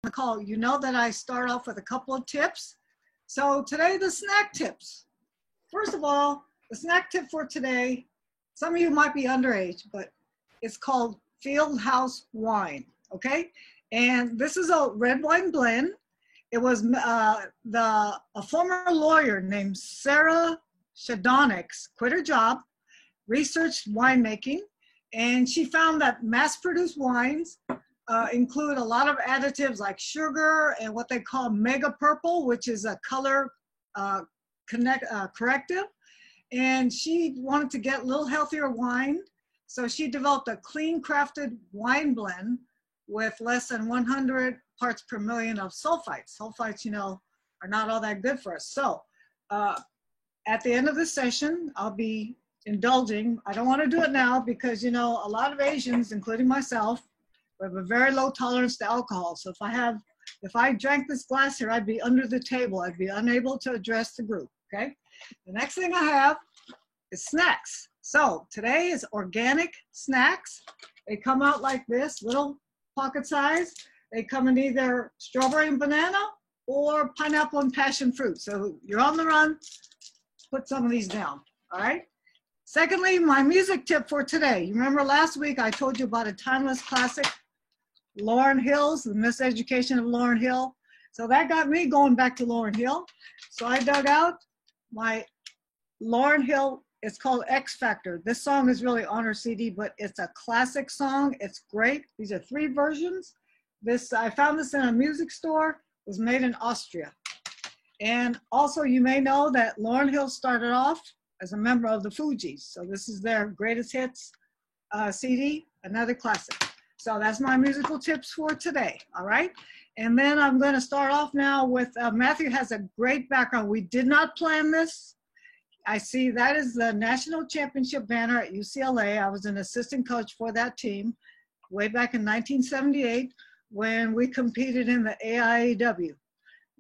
the call, you know that I start off with a couple of tips. So today, the snack tips. First of all, the snack tip for today, some of you might be underage, but it's called Fieldhouse wine, okay? And this is a red wine blend. It was a former lawyer named Sarah Shadonix quit her job, researched winemaking, and she found that mass-produced wines include a lot of additives like sugar and what they call mega purple, which is a color corrective. And she wanted to get a little healthier wine. So she developed a clean crafted wine blend with less than 100 parts per million of sulfites. Sulfites, you know, are not all that good for us. So at the end of the session, I'll be indulging. I don't want to do it now because, you know, a lot of Asians, including myself, have a very low tolerance to alcohol. So if I drank this glass here, I'd be under the table. I'd be unable to address the group, okay? The next thing I have is snacks. So today is organic snacks. They come out like this, little pocket size. They come in either strawberry and banana or pineapple and passion fruit. So you're on the run, put some of these down, all right? Secondly, my music tip for today. You remember last week I told you about a timeless classic, Lauryn Hill's, The Miseducation of Lauryn Hill. So that got me going back to Lauryn Hill. So I dug out my Lauryn Hill, it's called X Factor. This song is really on her CD, but it's a classic song. It's great. These are 3 versions. I found this in a music store. It was made in Austria. And also you may know that Lauryn Hill started off as a member of the Fugees. So this is their greatest hits CD, another classic. So that's my musical tips for today, all right? And then I'm gonna start off now with, Matthew has a great background. We did not plan this. I see that is the national championship banner at UCLA. I was an assistant coach for that team way back in 1978 when we competed in the AIAW.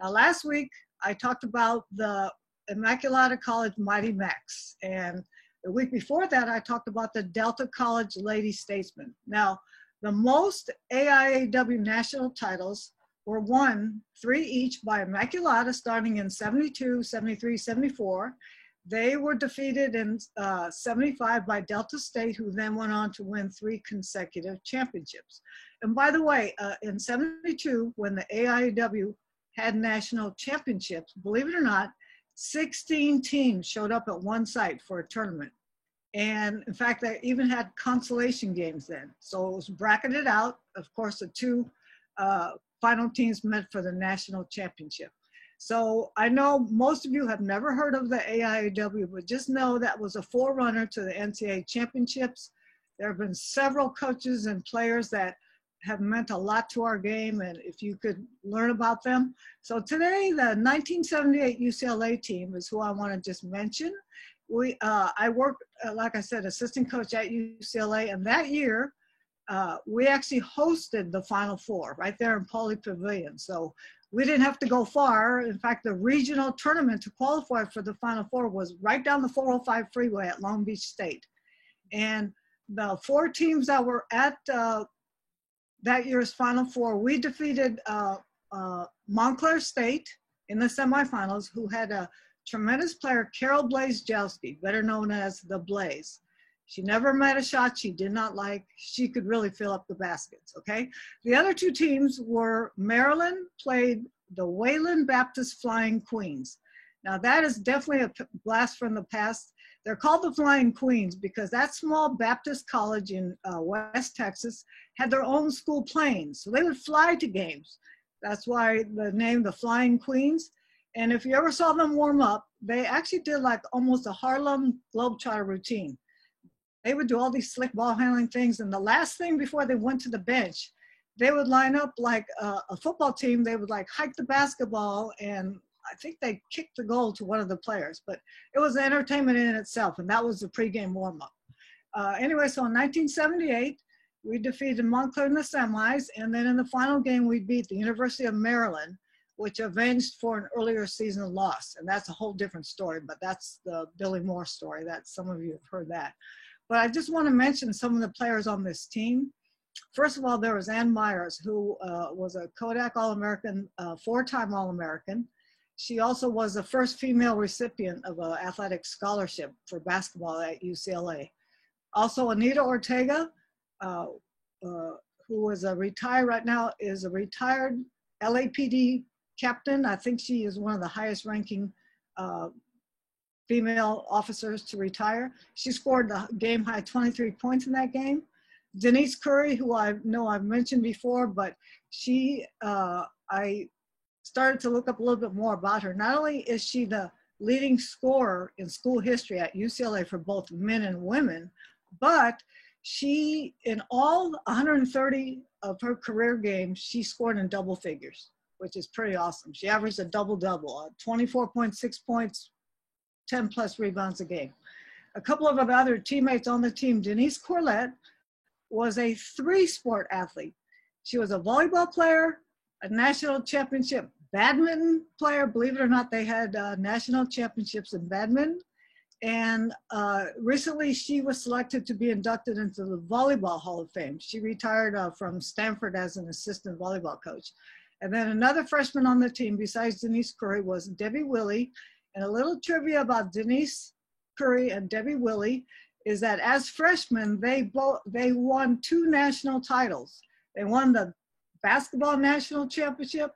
Now last week, I talked about the Immaculata College Mighty Macs. And the week before that, I talked about the Delta College Lady Statesman. Now, the most AIAW national titles were won 3 each by Immaculata starting in 72, 73, 74. They were defeated in 75 by Delta State, who then went on to win 3 consecutive championships. And by the way, in 72, when the AIAW had national championships, believe it or not, 16 teams showed up at one site for a tournament. And in fact, they even had consolation games then. So it was bracketed out. Of course, the 2 final teams met for the national championship. So I know most of you have never heard of the AIAW, but just know that was a forerunner to the NCAA championships. There have been several coaches and players that have meant a lot to our game, and if you could learn about them. So today, the 1978 UCLA team is who I want to just mention. I worked, like I said, assistant coach at UCLA, and that year, we actually hosted the Final Four right there in Pauley Pavilion. So we didn't have to go far. In fact, the regional tournament to qualify for the Final Four was right down the 405 freeway at Long Beach State. And the 4 teams that were at that year's Final Four, we defeated Montclair State in the semifinals, who had a tremendous player, Carol Blazejowski, better known as the Blaze. She never met a shot she did not like. She could really fill up the baskets, okay? The other 2 teams were Maryland played the Wayland Baptist Flying Queens. Now that is definitely a blast from the past. They're called the Flying Queens because that small Baptist college in West Texas had their own school planes. So they would fly to games. That's why the name, the Flying Queens. And if you ever saw them warm up, they actually did like almost a Harlem Globetrotter routine. They would do all these slick ball handling things. And the last thing before they went to the bench, they would line up like a football team. They would like hike the basketball, and I think they kicked the goal to one of the players, but it was entertainment in itself. And that was the pregame warm up. Anyway, so in 1978, we defeated Montclair in the semis. And then in the final game, we beat the University of Maryland, which avenged for an earlier season loss. And that's a whole different story, but that's the Billy Moore story. That some of you have heard that. But I just want to mention some of the players on this team. First of all, there was Ann Myers, who was a Kodak All-American, 4-time All-American. She also was the first female recipient of an athletic scholarship for basketball at UCLA. Also, Anita Ortega, who is a retired right now, is a retired LAPD captain. I think she is one of the highest ranking female officers to retire. She scored the game high 23 points in that game. Denise Curry, who I know I've mentioned before, but she, I started to look up a little bit more about her. Not only is she the leading scorer in school history at UCLA for both men and women, but she, in all 130 of her career games, she scored in double figures, which is pretty awesome. She averaged a double-double, 24.6 points, 10 plus rebounds a game. A couple of other teammates on the team, Denise Corlett was a 3-sport athlete. She was a volleyball player, a national championship badminton player. Believe it or not, they had national championships in badminton. And recently she was selected to be inducted into the Volleyball Hall of Fame. She retired from Stanford as an assistant volleyball coach. And then another freshman on the team besides Denise Curry was Debbie Willey. And a little trivia about Denise Curry and Debbie Willey is that as freshmen, they won 2 national titles. They won the basketball national championship,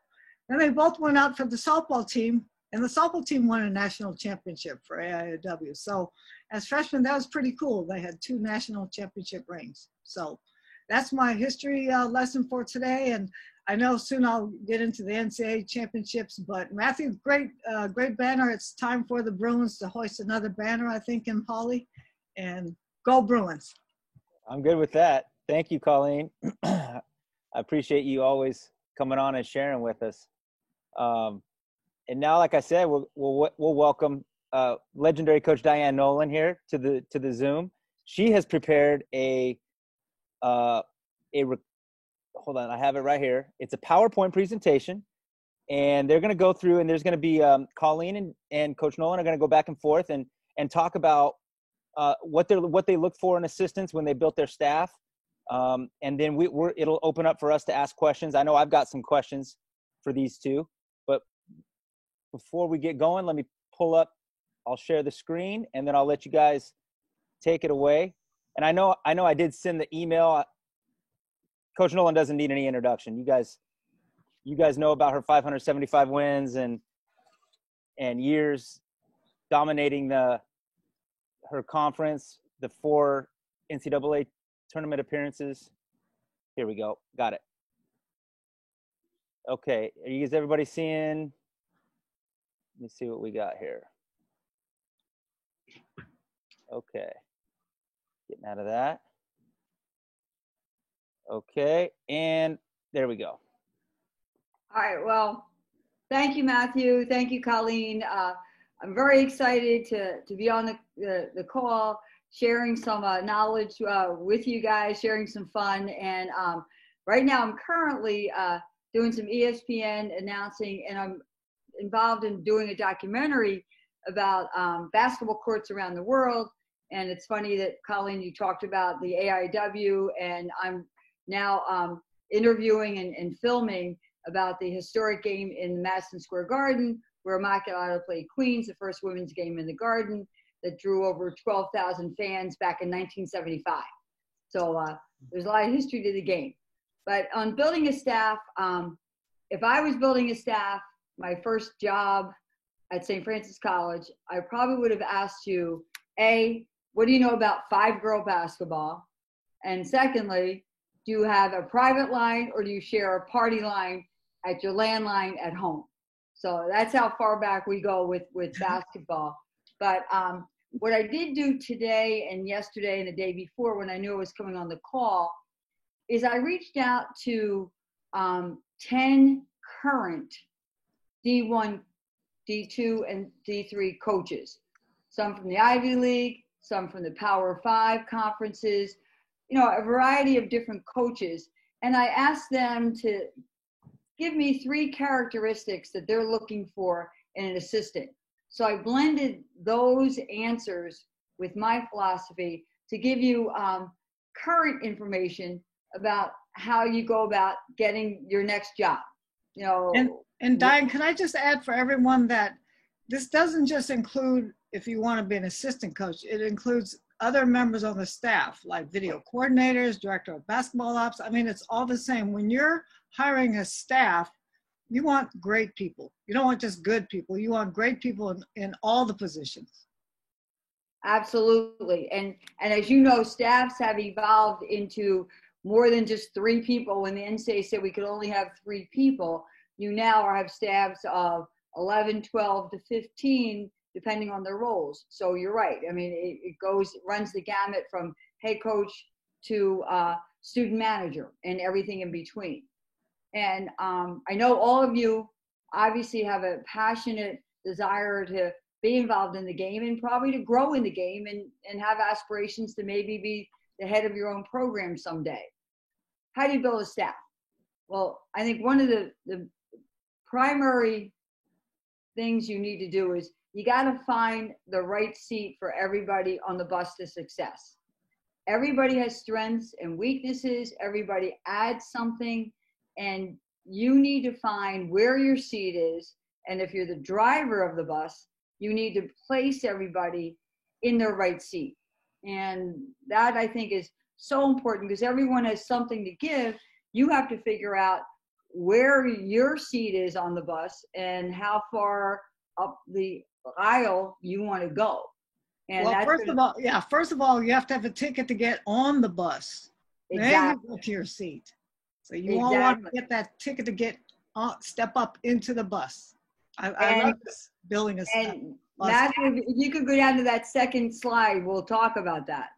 and they both went out for the softball team, and the softball team won a national championship for AIW. So as freshmen, that was pretty cool. They had 2 national championship rings. So that's my history lesson for today. And I know soon I'll get into the NCAA championships, but Matthew, great banner. It's time for the Bruins to hoist another banner, I think, in Pauley, and go Bruins. I'm good with that. Thank you, Colleen. I appreciate you always coming on and sharing with us. And now, like I said, we'll welcome legendary coach Diane Nolan here to the Zoom. She has prepared hold on, I have it right here. It's a PowerPoint presentation, and they're going to go through, and there's going to be Colleen and Coach Nolan are going to go back and forth and talk about what they look for in assistants when they built their staff. And then it'll open up for us to ask questions. I know I've got some questions for these two, but before we get going, let me pull up. I'll share the screen, and then I'll let you guys take it away. And I know I did send the email. Coach Nolan doesn't need any introduction. You guys know about her 575 wins and years dominating her conference, the 4 NCAA tournament appearances. Here we go. Got it. Okay. Is everybody seeing? Let me see what we got here. Okay. Getting out of that. Okay. And there we go. All right. Well, thank you, Matthew. Thank you, Colleen. I'm very excited to be on the call, sharing some knowledge with you guys, sharing some fun. And right now I'm currently doing some ESPN announcing, and I'm involved in doing a documentary about basketball courts around the world. And it's funny that, Colleen, you talked about the AIW, and I'm now interviewing and filming about the historic game in Madison Square Garden, where Immaculata played Queens, the first women's game in the Garden that drew over 12,000 fans back in 1975. So there's a lot of history to the game. But on building a staff, if I was building a staff, my first job at St. Francis College, I probably would have asked you, A, what do you know about 5-girl basketball? And secondly, do you have a private line, or do you share a party line at your landline at home? So that's how far back we go with basketball. But what I did do today and yesterday and the day before, when I knew I was coming on the call, is I reached out to 10 current D1, D2, and D3 coaches, some from the Ivy League, some from the Power 5 conferences, a variety of different coaches. And I asked them to give me 3 characteristics that they're looking for in an assistant. So I blended those answers with my philosophy to give you current information about how you go about getting your next job. You know, and Diane, can I just add for everyone that this doesn't just include if you want to be an assistant coach, it includes other members on the staff, like video coordinators, director of basketball ops. I mean, it's all the same. When you're hiring a staff, you want great people. You don't want just good people. You want great people in all the positions. Absolutely. And as you know, staffs have evolved into more than just 3 people. When the NCAA said we could only have 3 people, you now have staffs of 11, 12 to 15, depending on their roles. So you're right. I mean, it runs the gamut from head coach to student manager and everything in between. And I know all of you obviously have a passionate desire to be involved in the game and probably to grow in the game and have aspirations to maybe be the head of your own program someday. How do you build a staff? Well, I think one of the primary things you need to do is you got to find the right seat for everybody on the bus to success. Everybody has strengths and weaknesses. Everybody adds something, and you need to find where your seat is. And if you're the driver of the bus, you need to place everybody in their right seat. And that, I think, is so important because everyone has something to give. You have to figure out where your seat is on the bus and how far up the aisle you want to go. And well, first of all, you have to have a ticket to get on the bus. Exactly. Then you go to your seat. So you all want to get that ticket to get step up into the bus. I love this building a step. And Matthew, if you could go down to that second slide, we'll talk about that.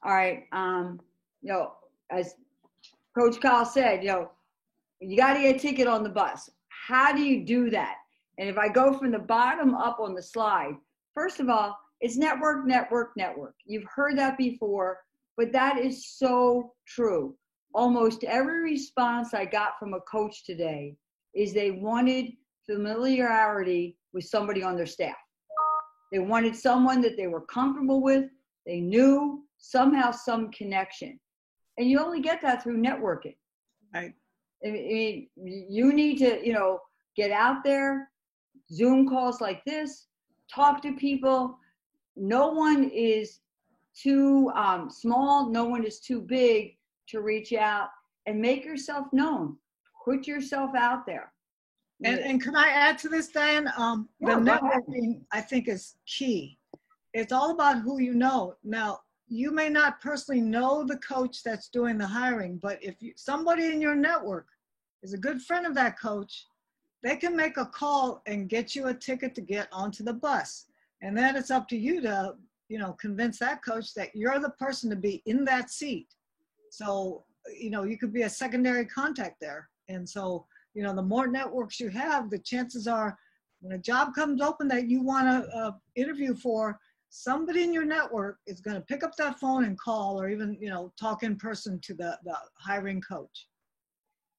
All right. You know, as Coach Kyle said, you know, you got to get a ticket on the bus. How do you do that? And if I go from the bottom up on the slide, first of all, it's network, network, network. You've heard that before, but that is so true. Almost every response I got from a coach today is they wanted familiarity with somebody on their staff. They wanted someone that they were comfortable with. They knew somehow some connection. And you only get that through networking. Right. I mean, you need to, you know, get out there, Zoom calls like this, talk to people. No one is too small. No one is too big to reach out and make yourself known. Put yourself out there. And can I add to this, Diane? The networking, I think, is key. It's all about who you know. Now, you may not personally know the coach that's doing the hiring, but if somebody in your network is a good friend of that coach, they can make a call and get you a ticket to get onto the bus. And then it's up to you to, you know, convince that coach that you're the person to be in that seat. So, you know, you could be a secondary contact there. And so, you know, the more networks you have, the chances are when a job comes open that you want to interview for, somebody in your network is going to pick up that phone and call, or even, you know, talk in person to the hiring coach.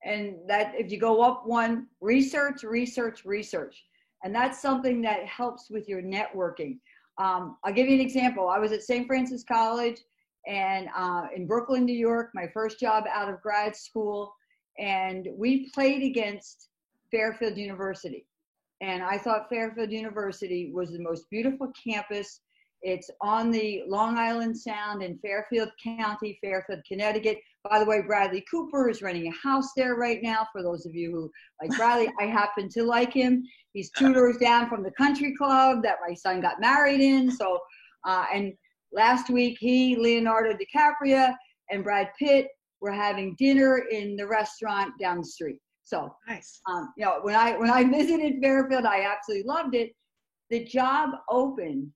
And that if you go up one, research. And that's something that helps with your networking. I'll give you an example. I was at St. Francis College and in Brooklyn, New York, my first job out of grad school. And we played against Fairfield University. And I thought Fairfield University was the most beautiful campus. It's on the Long Island Sound in Fairfield County, Fairfield, Connecticut. By the way, Bradley Cooper is renting a house there right now. For those of you who like Bradley, I happen to like him. He's 2 doors down from the country club that my son got married in. So, and last week, Leonardo DiCaprio, and Brad Pitt were having dinner in the restaurant down the street. So, nice. You know, when I visited Fairfield, I absolutely loved it. The job opened,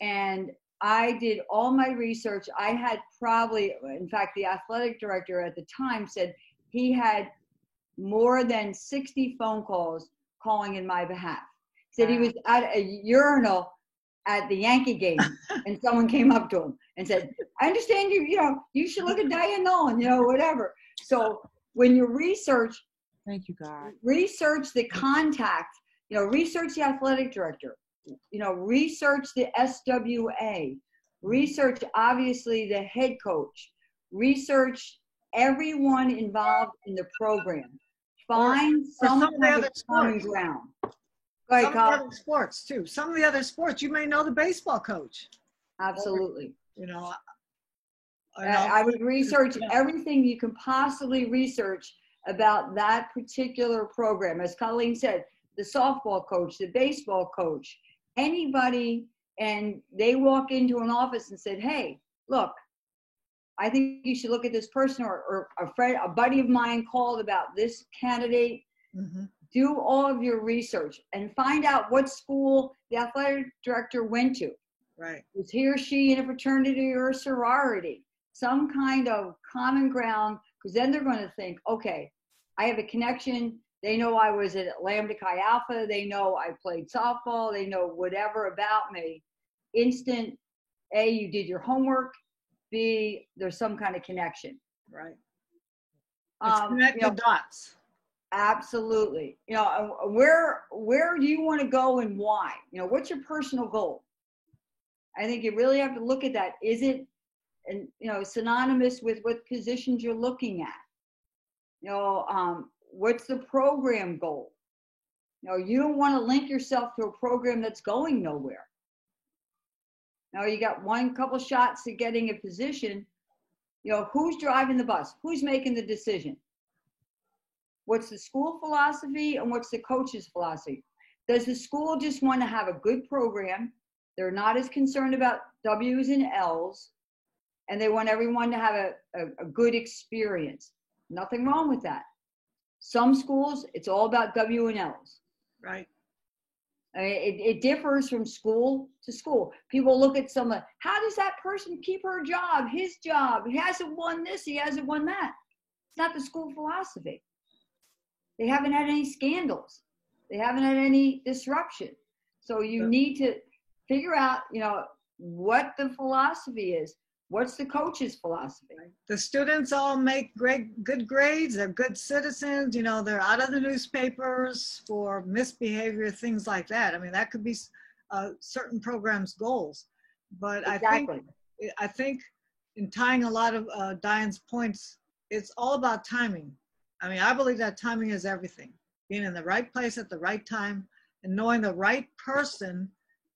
and I did all my research. I had probably, in fact, the athletic director at the time said he had more than 60 phone calls calling in my behalf. He said he was at a urinal at the Yankee game, and someone came up to him and said, I understand you know, you should look at Diane Nolan, you know, whatever. So when you research, thank you, God. Research the contact, you know, research the athletic director, you know, research the SWA, research obviously the head coach, research everyone involved in the program, find or some some of the kind of other common sports. ground. Go ahead, Some of the Colin. other sports too. Some of the other sports, you may know the baseball coach. Absolutely. You know, I would research Yeah. everything you can possibly research about that particular program. As Colleen said, the softball coach, the baseball coach, anybody, and they walk into an office and said, hey, look, I think you should look at this person, or a friend, a buddy of mine called about this candidate. Mm-hmm. Do all of your research and find out what school the athletic director went to. Right. Was he or she in a fraternity or a sorority? Some kind of common ground, because then they're going to think, okay, I have a connection. They know I was at Lambda Chi Alpha. They know I played softball. They know whatever about me. Instant, A, you did your homework. B, there's some kind of connection. Right. Let's connect the dots. Absolutely. You know, where do you want to go and why? You know, what's your personal goal? I think you really have to look at that. Is it, and you know, synonymous with what positions you're looking at? You know, what's the program goal? You know, you don't want to link yourself to a program that's going nowhere. Now you got couple shots at getting a position. You know, who's driving the bus? Who's making the decision? What's the school philosophy and what's the coach's philosophy? Does the school just want to have a good program? They're not as concerned about W's and L's, and they want everyone to have a good experience. Nothing wrong with that. Some schools, it's all about W and L's. Right. I mean, it differs from school to school. People look at someone, how does that person keep her job, his job? He hasn't won this, he hasn't won that. It's not the school philosophy. They haven't had any scandals. They haven't had any disruption. So you need to figure out, you know, what the philosophy is. What's the coach's philosophy? The students all make good grades. They're good citizens. You know, they're out of the newspapers for misbehavior, things like that. I mean, that could be certain programs' goals. But Exactly. I think in tying a lot of Diane's points, it's all about timing. I mean, I believe that timing is everything. Being in the right place at the right time and knowing the right person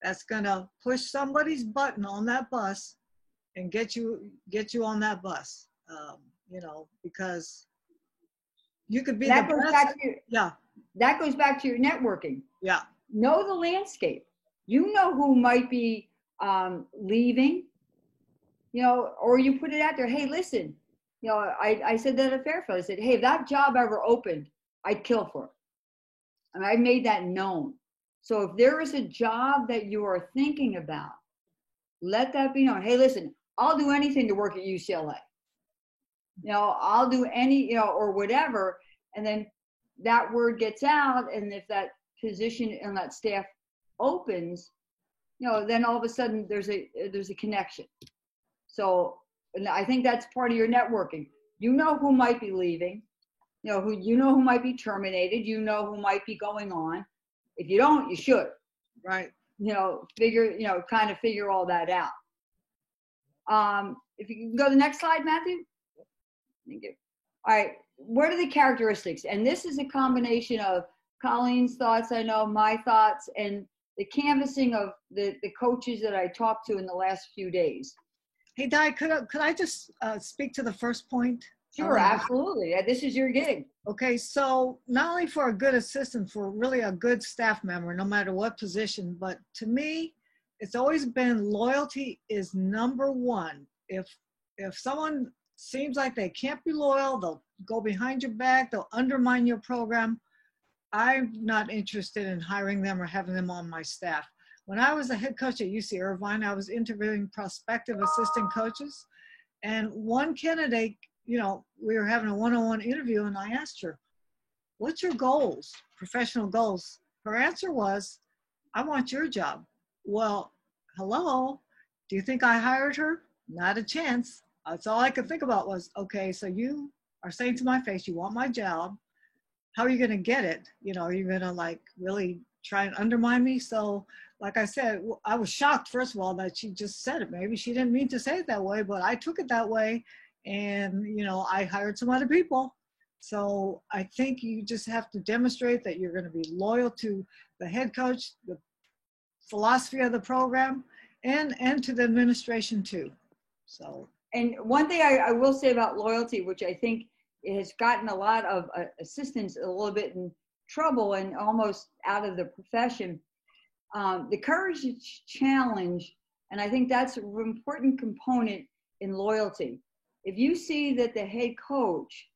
that's going to push somebody's button on that bus and get you on that bus. You know, because you could be That the goes best. back to Yeah. That goes back to your networking. Yeah. Know the landscape. You know who might be leaving, you know, or you put it out there. Hey, listen, you know, I said that at Fairfield. I said, hey, if that job ever opened, I'd kill for it. I mean, I made that known. So if there is a job that you are thinking about, let that be known. Hey, listen, I'll do anything to work at UCLA. You know, I'll do any, you know, or whatever. And then that word gets out. And if that position and that staff opens, you know, then all of a sudden there's a connection. So, and I think that's part of your networking. You know who might be leaving, you know who might be terminated, you know who might be going on. If you don't, you should. Right. You know, kind of figure all that out. If you can go to the next slide, Matthew. Thank you. All right, what are the characteristics? And this is a combination of Colleen's thoughts, I know, my thoughts, and the canvassing of the coaches that I talked to in the last few days. Hey, Di, could I just speak to the first point? Sure, absolutely. This is your gig. Okay, so not only for a good assistant, for really a good staff member, no matter what position, but to me, it's always been loyalty is number one. If someone seems like they can't be loyal, they'll go behind your back, they'll undermine your program, I'm not interested in hiring them or having them on my staff. When I was a head coach at UC Irvine, I was interviewing prospective assistant coaches, and one candidate, you know, we were having a one-on-one interview, and I asked her, what's your goals, professional goals? Her answer was, I want your job. Well, hello, do you think I hired her? Not a chance. That's all I could think about was, okay, so you are saying to my face, you want my job. How are you going to get it? You know, are you going to like really try and undermine me? So like I said, I was shocked, first of all, that she just said it. Maybe she didn't mean to say it that way, but I took it that way. And, you know, I hired some other people. So I think you just have to demonstrate that you're going to be loyal to the head coach, the philosophy of the program, and to the administration too. So. And one thing I will say about loyalty, which I think has gotten a lot of assistants a little bit in trouble and almost out of the profession, the courage to challenge, and I think that's an important component in loyalty. If you see that the head coach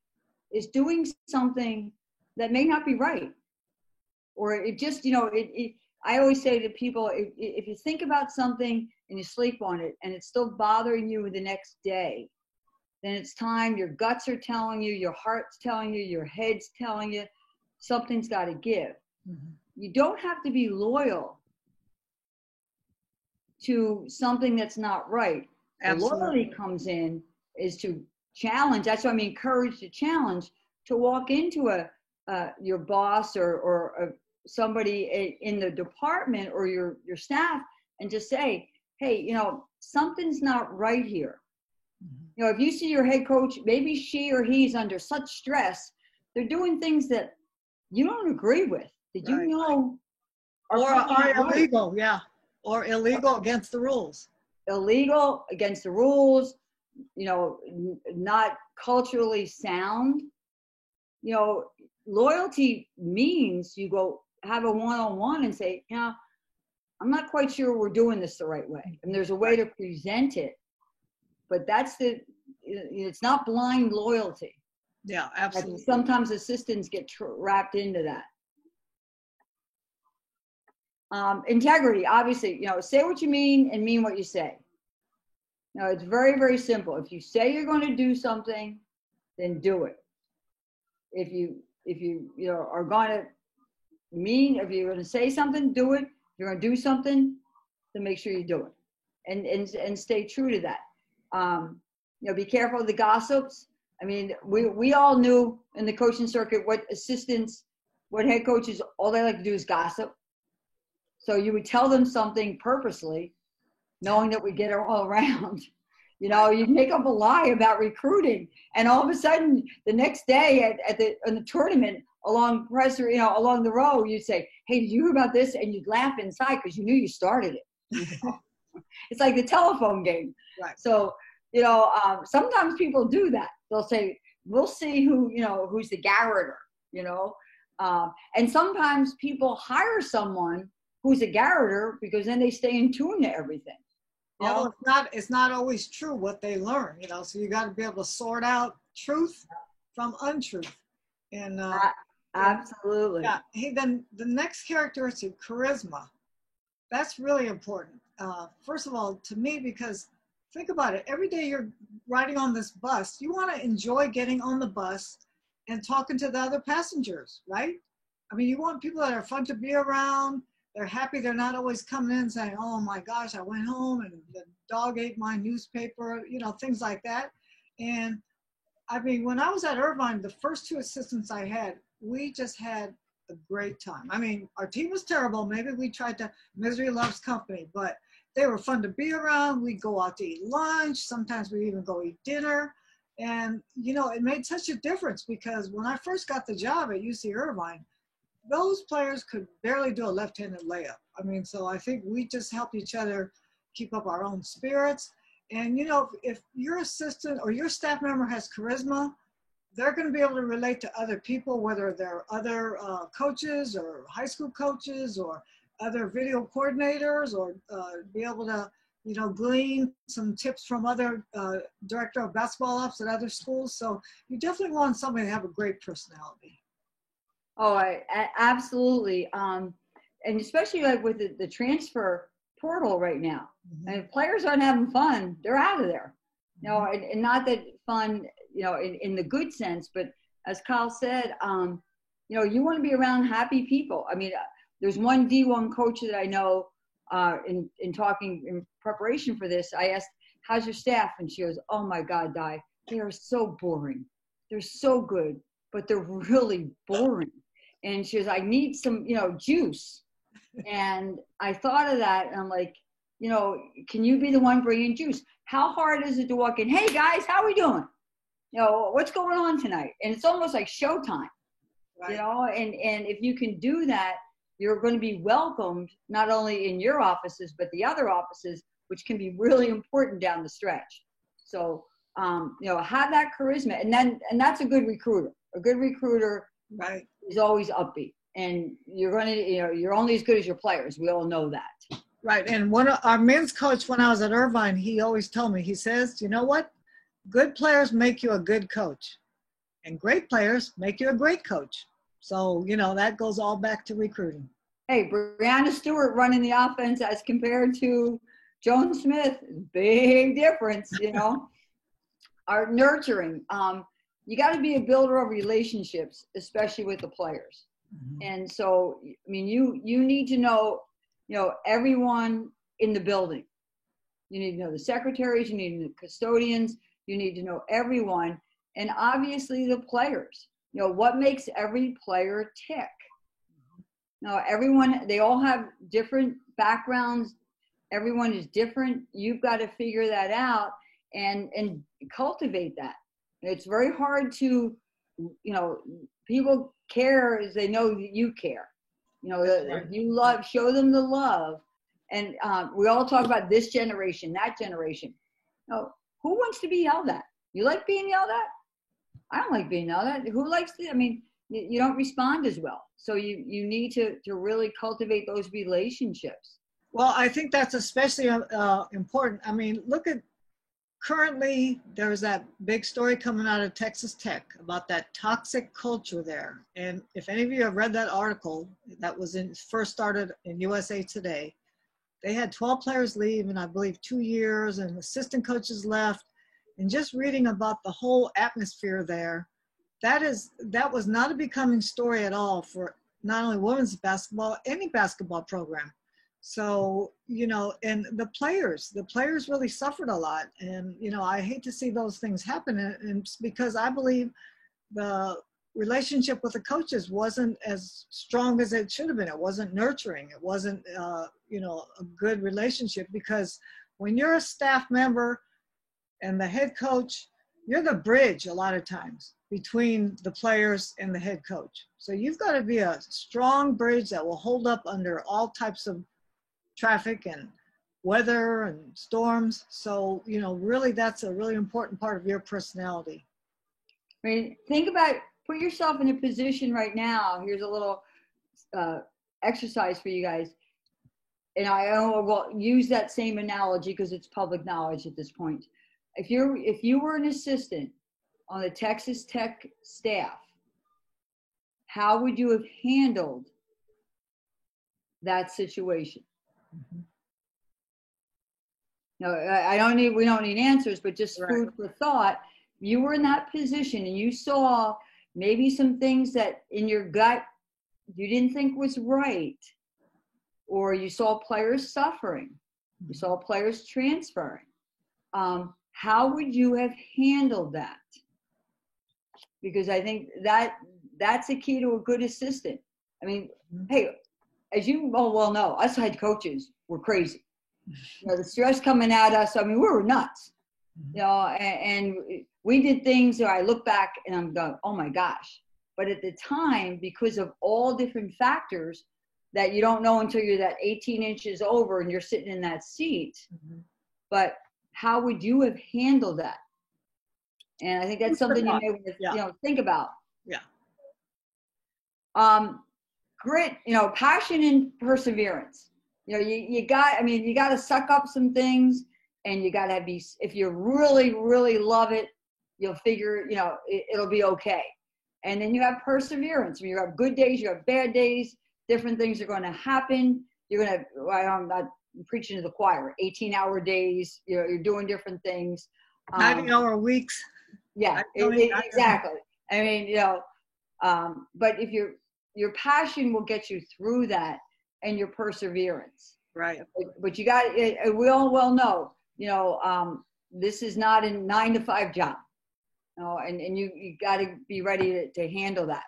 is doing something that may not be right, or it just, you know, I always say to people, if you think about something and you sleep on it and it's still bothering you the next day, then it's time. Your guts are telling you, your heart's telling you, your head's telling you something's got to give. Mm-hmm. You don't have to be loyal to something that's not right. Absolutely. The loyalty comes in is to challenge. That's what I mean, courage to challenge, to walk into your boss or somebody in the department or your staff and just say, hey, you know, something's not right here. Mm-hmm. You know, if you see your head coach, maybe she or he's under such stress, they're doing things that you don't agree with. Did you know? Or illegal, yeah. Or illegal against the rules. Illegal against the rules, you know, not culturally sound. You know, loyalty means you go have a one-on-one and say, you know, I'm not quite sure we're doing this the right way. And there's a way to present it, but it's not blind loyalty. Yeah, absolutely. And sometimes assistants get wrapped into that. Integrity, obviously, you know, say what you mean and mean what you say. Now, it's very, very simple. If you say you're going to do something, then do it. If you know, are going to if you're going to say something, do it. If you're going to do something, then make sure you do it, and stay true to that. You know, be careful of the gossips. I mean, we all knew in the coaching circuit what head coaches, all they like to do is gossip. So you would tell them something purposely, knowing that we get it all around. You know, you make up a lie about recruiting, and all of a sudden, the next day in the tournament, along the row, you'd say, "Hey, did you hear about this?" And you'd laugh inside because you knew you started it. It's like the telephone game. Right. So, you know, sometimes people do that. They'll say, "We'll see who's the garroter," you know, and sometimes people hire someone who's a garroter because then they stay in tune to everything. Well, it's not always true what they learn, you know, so you got to be able to sort out truth from untruth. And absolutely. Yeah. Hey, then the next characteristic, charisma, that's really important. First of all, to me, because think about it, every day you're riding on this bus, you want to enjoy getting on the bus and talking to the other passengers, right? I mean, you want people that are fun to be around. They're happy. They're not always coming in saying, oh my gosh, I went home and the dog ate my newspaper, you know, things like that. And I mean, when I was at Irvine, the first two assistants I had, we just had a great time. I mean, our team was terrible. Maybe we tried to, misery loves company, but they were fun to be around. We'd go out to eat lunch. Sometimes we even go eat dinner. And, you know, it made such a difference because when I first got the job at UC Irvine, those players could barely do a left-handed layup. I mean, so I think we just helped each other keep up our own spirits. And, you know, if your assistant or your staff member has charisma, they're going to be able to relate to other people, whether they're other coaches or high school coaches or other video coordinators, or be able to, you know, glean some tips from other director of basketball ops at other schools. So you definitely want somebody to have a great personality. Oh, absolutely. And especially like with the transfer portal right now. Mm-hmm. And if players aren't having fun, they're out of there. You know, and not that fun, you know, in the good sense, but as Kyle said, you know, you want to be around happy people. I mean, there's one D1 coach that I know in talking in preparation for this, I asked, how's your staff? And she goes, oh my God, Di, they are so boring. They're so good, but they're really boring. And she goes, I need some, you know, juice. And I thought of that, and I'm like, you know, can you be the one bringing juice? How hard is it to walk in? Hey guys, how we doing? You know, what's going on tonight? And it's almost like showtime, Right. you know. And if you can do that, you're going to be welcomed not only in your offices but the other offices, which can be really important down the stretch. So, you know, have that charisma, and that's a good recruiter. A good recruiter Right. is always upbeat, and you're going to, you know, you're only as good as your players. We all know that. Right. And one of our men's coach, when I was at Irvine, he always told me, he says, you know what? Good players make you a good coach, and great players make you a great coach. So, you know, that goes all back to recruiting. Hey, Brianna Stewart running the offense as compared to Joan Smith, big difference, you know. Our nurturing, you got to be a builder of relationships, especially with the players. And so, I mean, you need to know, you know, everyone in the building. You need to know the secretaries, you need to know the custodians, you need to know everyone, and obviously the players. You know, what makes every player tick? Now, everyone, they all have different backgrounds. Everyone is different. You've got to figure that out and cultivate that. It's very hard to, you know, people care as they know that you care. You know, if you love, show them the love. And we all talk about this generation, that generation. You know, who wants to be yelled at? You like being yelled at? I don't like being yelled at. Who likes to? I mean, you don't respond as well. So you need to really cultivate those relationships. Well, I think that's especially important. I mean, look at currently, there's that big story coming out of Texas Tech about that toxic culture there. And if any of you have read that article that was first started in USA Today, they had 12 players leave in, I believe, 2 years, and assistant coaches left. And just reading about the whole atmosphere there, that was not a becoming story at all for not only women's basketball, any basketball program. So, you know, and the players really suffered a lot. And, you know, I hate to see those things happen. And it's because I believe the relationship with the coaches wasn't as strong as it should have been. It wasn't nurturing. It wasn't, you know, a good relationship, because when you're a staff member and the head coach, you're the bridge a lot of times between the players and the head coach. So you've got to be a strong bridge that will hold up under all types of traffic and weather and storms. So, you know, really that's a really important part of your personality. I mean, think about, put yourself in a position right now. Here's a little exercise for you guys. And I will use that same analogy because it's public knowledge at this point. If you were an assistant on the Texas Tech staff, how would you have handled that situation? Mm-hmm. No, we don't need answers, but just food for thought. You were in that position and you saw maybe some things that in your gut you didn't think was right, or you saw players suffering, you saw players transferring. How would you have handled that? Because I think that's a key to a good assistant. I mean, hey, as you well know, us head coaches were crazy. You know, the stress coming at us, I mean, we were nuts. You know, and we did things that I look back and I'm going, oh my gosh. But at the time, because of all different factors that you don't know until you're that 18 inches over and you're sitting in that seat, but how would you have handled that? And I think that's something you may want to, you know, think about. Yeah. Grit, you know, passion and perseverance. You know, you got to suck up some things, and you got to be, if you really, really love it, you'll figure, you know, it'll be okay. And then you have perseverance. When you have good days, you have bad days, different things are going to happen. You're going to, I'm not preaching to the choir, 18-hour days, you know, you're doing different things. 90-hour weeks. Yeah, exactly. I mean, you know, but if your passion will get you through that, and your perseverance. Right. But you got, we all well know, you know, this is not a 9-to-5 job. You know, and you got to be ready to handle that.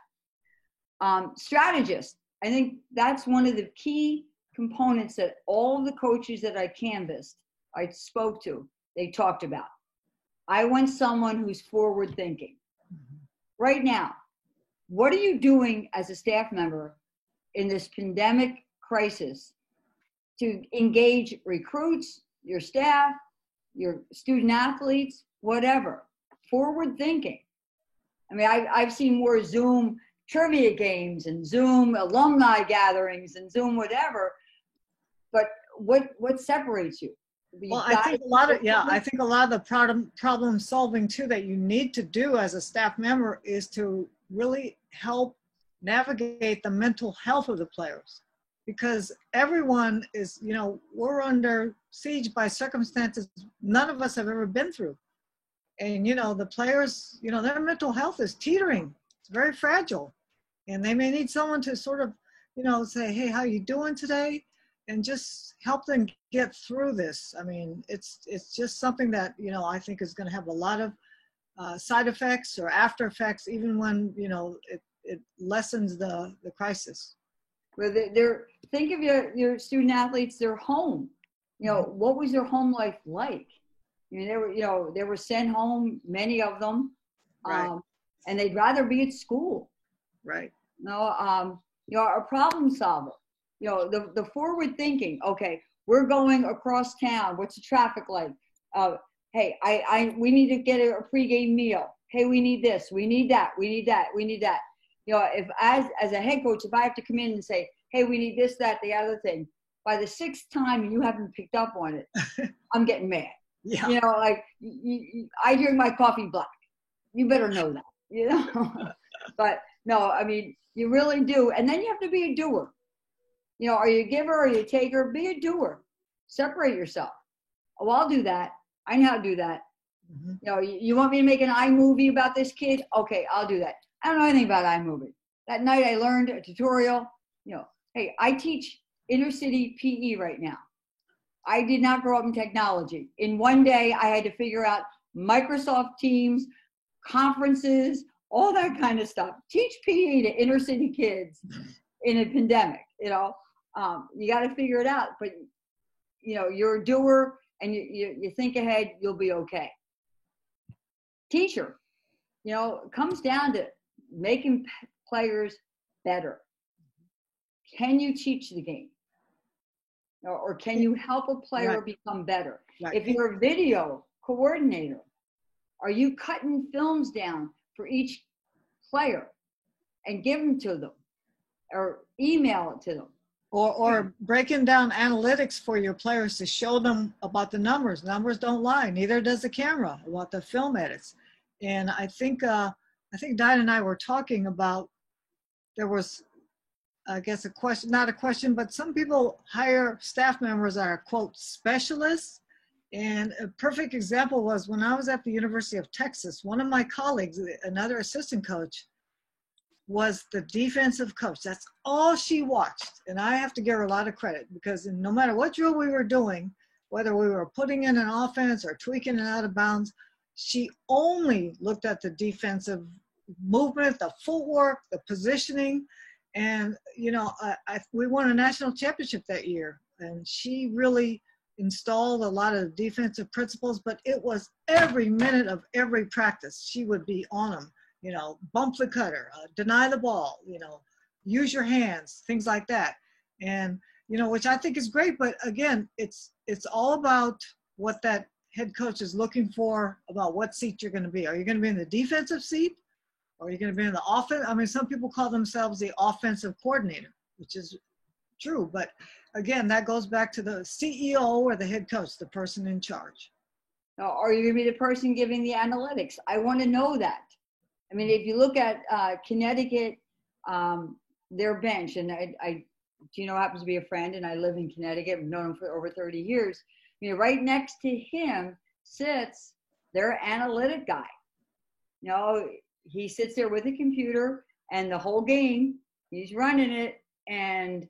Strategist. I think that's one of the key components that all the coaches that I canvassed, I spoke to, they talked about. I want someone who's forward thinking. Right now, what are you doing as a staff member in this pandemic crisis to engage recruits, your staff, your student athletes, whatever? Forward thinking. I mean, I've seen more Zoom trivia games and Zoom alumni gatherings and Zoom whatever, but what separates you? Well, I think a lot of, I think a lot of the problem solving too that you need to do as a staff member is to really help navigate the mental health of the players, because everyone is, you know, we're under siege by circumstances none of us have ever been through. And, you know, the players, you know, their mental health is teetering. It's very fragile. And they may need someone to sort of, you know, say, hey, how you doing today? And just help them get through this. I mean, it's just something that, you know, I think is going to have a lot of side effects or after effects, even when, you know, it lessens the crisis. Well, think of your student athletes, their home. You know, what was their home life like? I mean, they were sent home, many of them, Right. and they'd rather be at school. Right. You know, a problem solver. You know, the forward thinking. Okay, we're going across town. What's the traffic like? Hey, we need to get a pregame meal. Hey, we need this. We need that. We need that. We need that. You know, if as a head coach, if I have to come in and say, hey, we need this, that, the other thing, by the sixth time you haven't picked up on it, I'm getting mad. Yeah. You know, like I drink my coffee black. You better know that. You know, but no, I mean, you really do. And then you have to be a doer. You know, are you a giver or are you a taker? Be a doer. Separate yourself. Oh, I'll do that. I know how to do that. Mm-hmm. You know, you want me to make an iMovie about this kid? Okay, I'll do that. I don't know anything about iMovie. That night I learned a tutorial. You know, hey, I teach inner city PE right now. I did not grow up in technology. In one day, I had to figure out Microsoft Teams, conferences, all that kind of stuff. Teach PE to inner city kids in a pandemic, you know. You got to figure it out. But, you know, you're a doer and you think ahead, you'll be okay. Teacher, you know, it comes down to making players better. Can you teach the game? Or can you help a player become better? Right. If you're a video coordinator, are you cutting films down for each player and give them to them or email it to them? Or breaking down analytics for your players to show them about the numbers. Numbers don't lie, neither does the camera, about the film edits. And I think Diane and I were talking about, there was, I guess, a question, not a question, but some people hire staff members that are, quote, specialists. And a perfect example was when I was at the University of Texas, one of my colleagues, another assistant coach, was the defensive coach. That's all she watched. And I have to give her a lot of credit, because no matter what drill we were doing, whether we were putting in an offense or tweaking it out of bounds, she only looked at the defensive movement, the footwork, the positioning. And, you know, we won a national championship that year, and she really installed a lot of defensive principles, but it was every minute of every practice. She would be on them, you know, bump the cutter, deny the ball, you know, use your hands, things like that. And, you know, which I think is great, but again, it's all about what that head coach is looking for, about what seat you're going to be. Are you going to be in the defensive seat? Or are you going to be in the offense? I mean, some people call themselves the offensive coordinator, which is true. But again, that goes back to the CEO or the head coach, the person in charge. Now, are you going to be the person giving the analytics? I want to know that. I mean, if you look at Connecticut, their bench, and Gino happens to be a friend, and I live in Connecticut. I've known him for over 30 years. You know, right next to him sits their analytic guy. You know, he sits there with a computer, and the whole game, he's running it. And,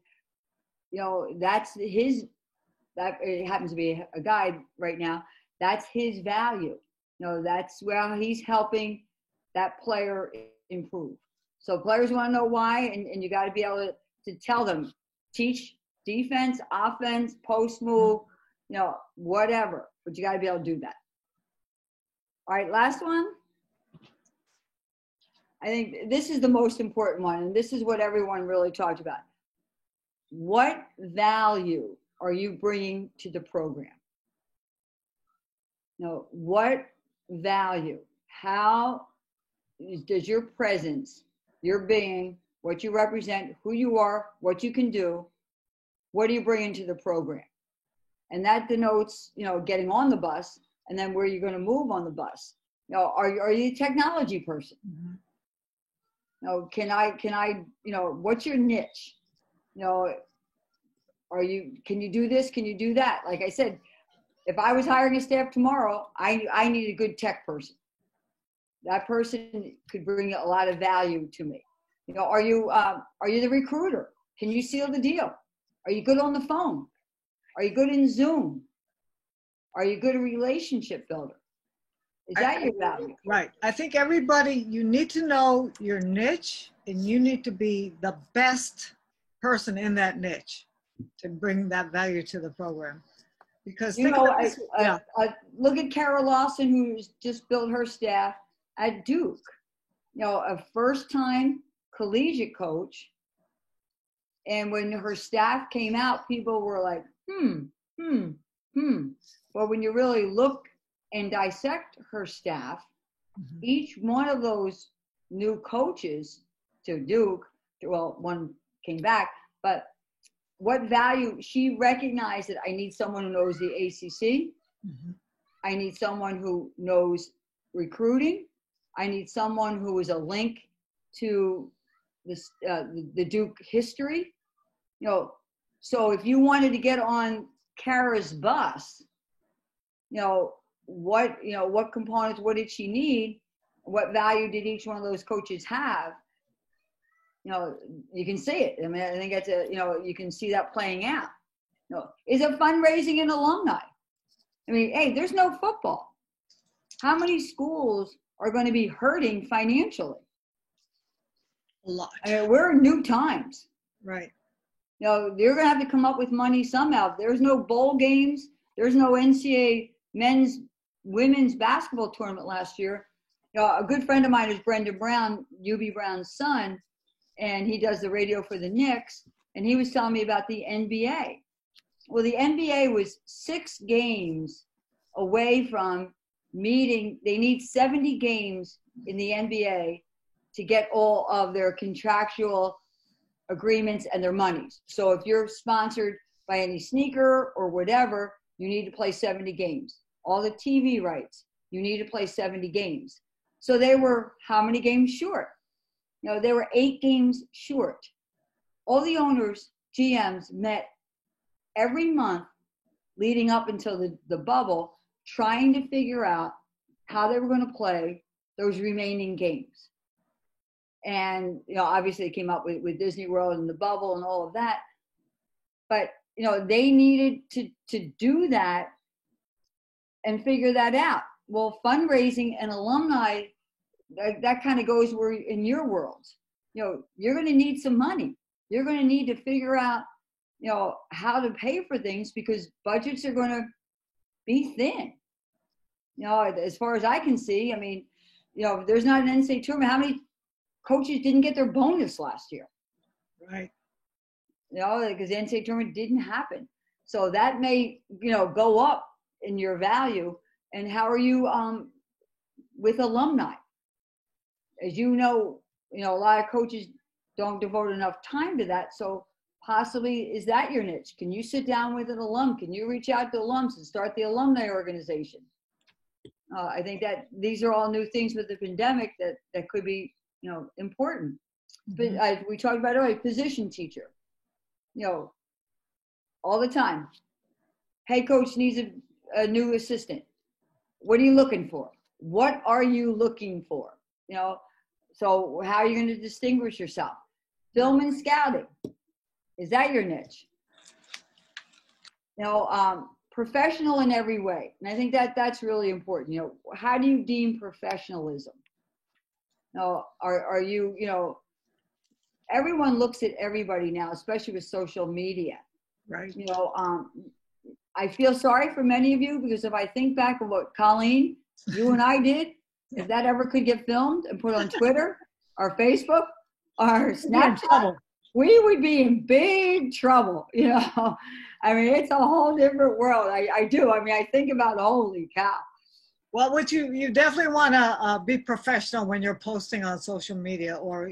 you know, that it happens to be a guy right now. That's his value. You know, that's where he's helping that player improve. So players want to know why, and you got to be able to tell them, teach defense, offense, post move, whatever. But you got to be able to do that. All right, last one. I think this is the most important one, and this is what everyone really talked about. What value are you bringing to the program? What value? How does your presence, your being, what you represent, who you are, what you can do, what are you bringing to the program? And that denotes, getting on the bus, and then where you're going to move on the bus. Are you a technology person? Mm-hmm. Can I, what's your niche? Can you do this? Can you do that? Like I said, if I was hiring a staff tomorrow, I need a good tech person. That person could bring a lot of value to me. Are you the recruiter? Can you seal the deal? Are you good on the phone? Are you good in Zoom? Are you good a relationship builder? Is that your value? Right. I think everybody, you need to know your niche, and you need to be the best person in that niche to bring that value to the program. Because look at Carol Lawson, who's just built her staff at Duke. A first-time collegiate coach. And when her staff came out, people were like, Well, when you really look and dissect her staff, mm-hmm. each one of those new coaches to Duke, well, one came back, but what value? She recognized that I need someone who knows the ACC. Mm-hmm. I need someone who knows recruiting. I need someone who is a link to this, the Duke history. So if you wanted to get on Kara's bus, what components, what did she need? What value did each one of those coaches have? You can see it. I mean, I think that's you can see that playing out. Is it fundraising and alumni? I mean, hey, there's no football. How many schools are going to be hurting financially? A lot. I mean, we're in new times. Right. They're going to have to come up with money somehow. There's no bowl games. There's no NCAA men's, women's basketball tournament last year. A good friend of mine is Brendan Brown, UB Brown's son, and he does the radio for the Knicks. And he was telling me about the NBA. Well, the NBA was 6 games away from meeting. They need 70 games in the NBA to get all of their contractual agreements and their monies. So if you're sponsored by any sneaker or whatever, you need to play 70 games. All the TV rights, you need to play 70 games. So they were how many games short? They were 8 games short. All the owners, GMs, met every month leading up until the bubble, trying to figure out how they were going to play those remaining games. And, obviously it came up with Disney World and the bubble and all of that. But, they needed to do that and figure that out. Well, fundraising and alumni, that kind of goes where in your world. You're going to need some money. You're going to need to figure out, how to pay for things because budgets are going to be thin. As far as I can see, I mean, there's not an NCAA tournament. How many coaches didn't get their bonus last year? Right. Because the NCAA tournament didn't happen. So that may, go up in your value. And how are you with alumni? As you know, a lot of coaches don't devote enough time to that. So possibly, is that your niche? Can you sit down with an alum? Can you reach out to alums and start the alumni organization? I think that these are all new things with the pandemic that could be, important. Mm-hmm. But we talked about earlier, position teacher. All the time. Hey, coach needs a new assistant. What are you looking for? What are you looking for? So how are you going to distinguish yourself? Film and scouting. Is that your niche? Professional in every way. And I think that's really important. How do you deem professionalism? Are you, everyone looks at everybody now, especially with social media. Right. You know, I feel sorry for many of you because if I think back of what Colleen, you and I did, if that ever could get filmed and put on Twitter or Facebook or Snapchat, we would be in big trouble. You know, I mean, it's a whole different world. I do. I mean, I think about, holy cow. Well, what you definitely want to be professional when you're posting on social media or,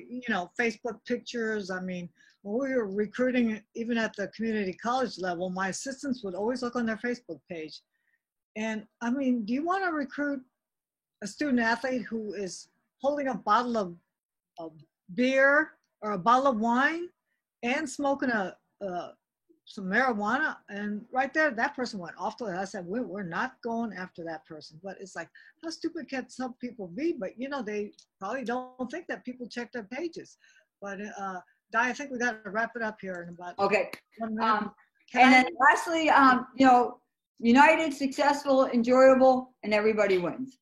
Facebook pictures. I mean, when we were recruiting, even at the community college level, my assistants would always look on their Facebook page. And I mean, do you want to recruit a student athlete who is holding a bottle of beer or a bottle of wine and smoking some marijuana? And right there, that person went off the list. I said, we're not going after that person. But it's like, how stupid can some people be? But they probably don't think that people check their pages. But Di, I think we got to wrap it up here in about Okay. 1 minute. Then lastly, united, successful, enjoyable, and everybody wins.